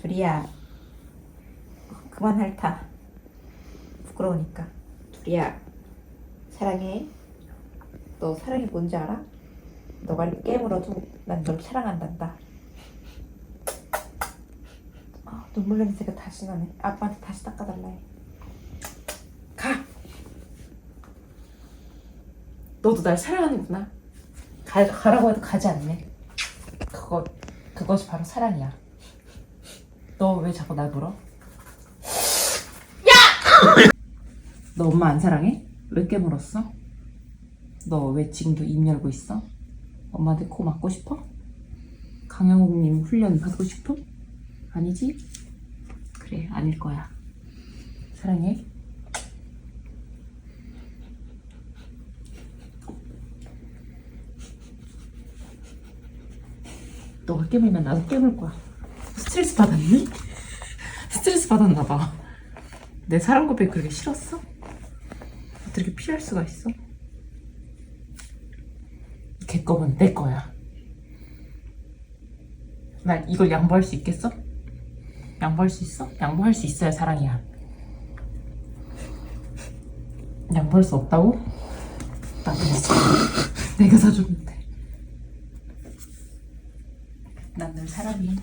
둘이야, 그만 핥아. 부끄러우니까. 둘이야, 사랑해. 너 사랑이 뭔지 알아? 너가 이렇게 깨물어도 난 널 사랑한단다. 눈물 냄새가 다시 나네. 아빠한테 다시 닦아달라 해. 가! 너도 날 사랑하는구나. 가라고 해도 가지 않네. 그것이 바로 사랑이야. 너 왜 자꾸 날 물어? 야! 너 엄마 안 사랑해? 왜 깨물었어? 너 왜 지금도 입 열고 있어? 엄마한테 코 맞고 싶어? 강영욱님 훈련 받고 싶어? 아니지? 그래, 아닐 거야. 사랑해. 너가 깨물면 나도 깨물 거야. 스트레스 받았니? 스트레스 받았나 봐. 내 사랑 고백이 그렇게 싫었어? 어떻게 피할 수가 있어? 걔 거면 내 거야. 나 이걸 양보할 수 있겠어? 양보할 수 있어? 양보할 수 있어야 사랑이야. 양보할 수 없다고? 나도 내가 사줬는데. 난 널 사랑해.